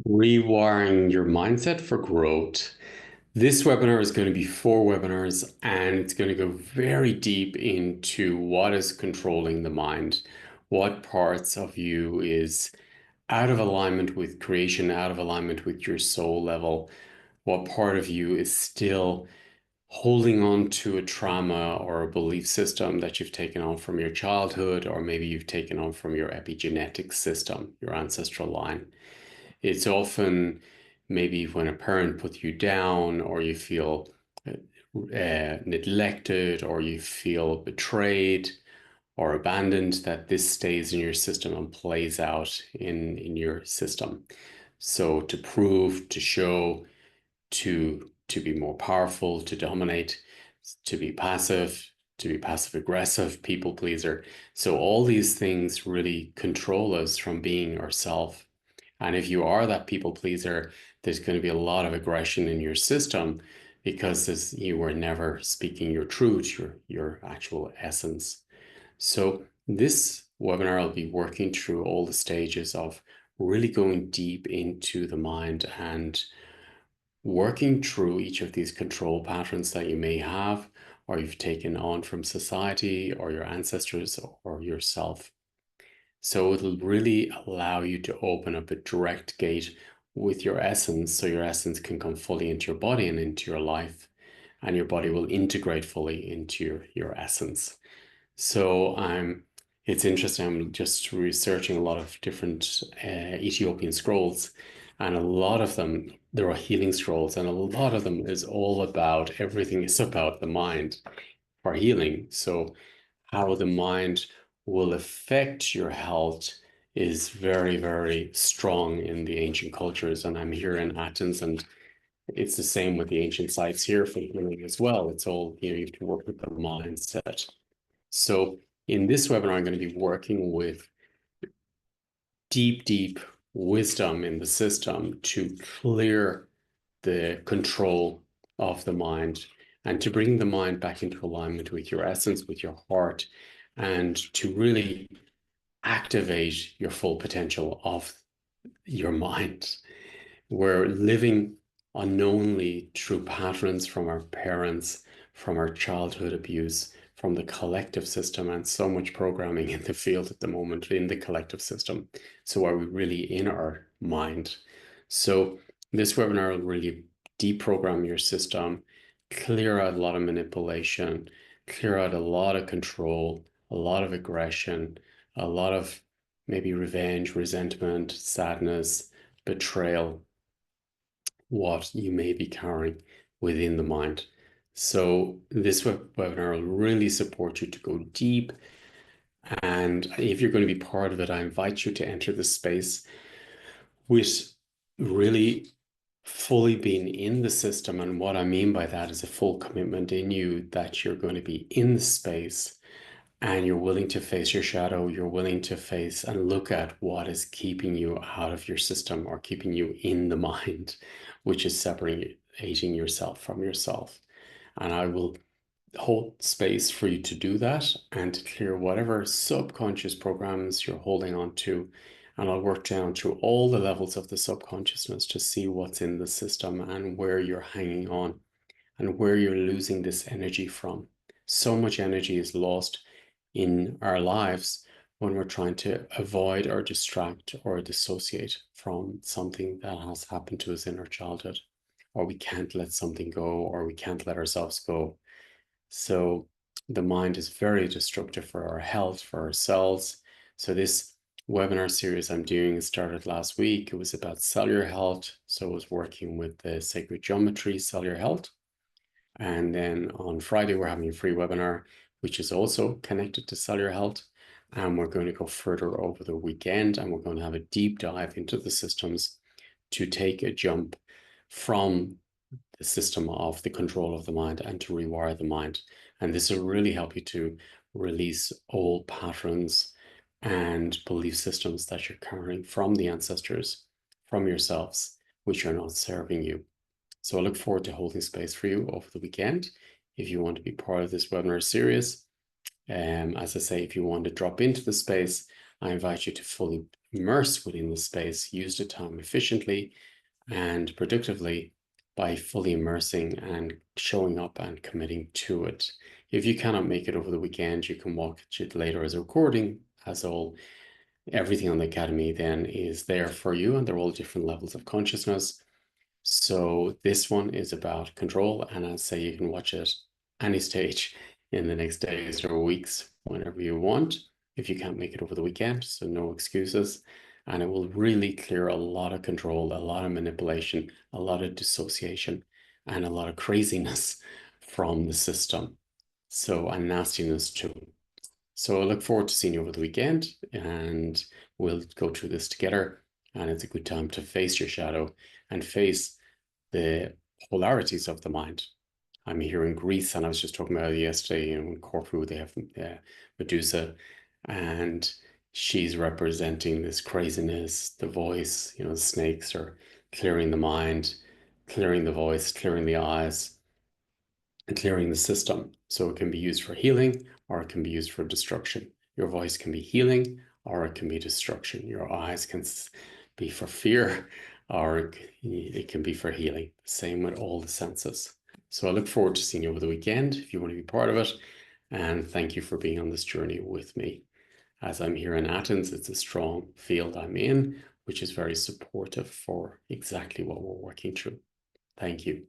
Rewiring your mindset for growth. This webinar is going to be 4 webinars and it's going to go very deep into what is controlling the mind, what parts of you is out of alignment with creation, out of alignment with your soul level, what part of you is still holding on to a trauma or a belief system that you've taken on from your childhood, or maybe you've taken on from your epigenetic system, your ancestral line. It's often maybe when a parent puts you down, or you feel neglected, or you feel betrayed or abandoned, that this stays in your system and plays out in your system. So to prove, to show, to be more powerful, to dominate, to be passive aggressive, people pleaser. So all these things really control us from being ourselves. And if you are that people pleaser, there's going to be a lot of aggression in your system because you were never speaking your truth, your actual essence. So this webinar, I'll be working through all the stages of really going deep into the mind and working through each of these control patterns that you may have, or you've taken on from society or your ancestors or yourself. So it'll really allow you to open up a direct gate with your essence, so your essence can come fully into your body and into your life, and your body will integrate fully into your essence. So it's interesting. I'm just researching a lot of different Ethiopian scrolls, and a lot of them, there are healing scrolls, and a lot of them is all about, everything is about the mind for healing. So how the mind will affect your health is very, very strong in the ancient cultures. And I'm here in Athens, and it's the same with the ancient sites here for healing as well. It's all, you have to work with the mindset. So in this webinar, I'm going to be working with deep, deep wisdom in the system to clear the control of the mind and to bring the mind back into alignment with your essence, with your heart, and to really activate your full potential of your mind. We're living unknowingly through patterns from our parents, from our childhood abuse, from the collective system, and so much programming in the field at the moment in the collective system. So are we really in our mind? So this webinar will really deprogram your system, clear out a lot of manipulation, clear out a lot of control, a lot of aggression, a lot of maybe revenge, resentment, sadness, betrayal, what you may be carrying within the mind. So this webinar will really support you to go deep. And if you're going to be part of it, I invite you to enter the space with really fully being in the system. And what I mean by that is a full commitment in you that you're going to be in the space and you're willing to face your shadow, you're willing to face and look at what is keeping you out of your system or keeping you in the mind, which is separating yourself from yourself. And I will hold space for you to do that and to clear whatever subconscious programs you're holding on to. And I'll work down through all the levels of the subconsciousness to see what's in the system and where you're hanging on and where you're losing this energy from. So much energy is lost in our lives when we're trying to avoid or distract or dissociate from something that has happened to us in our childhood, or we can't let something go, or we can't let ourselves go. So the mind is very destructive for our health, for our cells. So this webinar series I'm doing started last week. It was about cellular health. So I was working with the sacred geometry, cellular health. And then on Friday, we're having a free webinar, which is also connected to cellular health. And we're going to go further over the weekend, and we're going to have a deep dive into the systems to take a jump from the system of the control of the mind and to rewire the mind. And this will really help you to release old patterns and belief systems that you're carrying from the ancestors, from yourselves, which are not serving you. So I look forward to holding space for you over the weekend. If you want to be part of this webinar series, as I say, if you want to drop into the space, I invite you to fully immerse within the space, use the time efficiently and productively by fully immersing and showing up and committing to it. If you cannot make it over the weekend, you can watch it later as a recording, as all everything on the Academy then is there for you, and they're all different levels of consciousness. So this one is about control, and I say you can watch it any stage in the next days or weeks, whenever you want, if you can't make it over the weekend, so no excuses. And it will really clear a lot of control, a lot of manipulation, a lot of dissociation, and a lot of craziness from the system. So, and nastiness too. So I look forward to seeing you over the weekend, and we'll go through this together. And it's a good time to face your shadow and face the polarities of the mind. I'm here in Greece, and I was just talking about it yesterday. In Corfu, they have Medusa, and she's representing this craziness, the voice. The snakes are clearing the mind, clearing the voice, clearing the eyes, and clearing the system. So it can be used for healing, or it can be used for destruction. Your voice can be healing, or it can be destruction. Your eyes can be for fear, or it can be for healing. Same with all the senses. So I look forward to seeing you over the weekend if you want to be part of it. And thank you for being on this journey with me. As I'm here in Athens, it's a strong field I'm in, which is very supportive for exactly what we're working through. Thank you.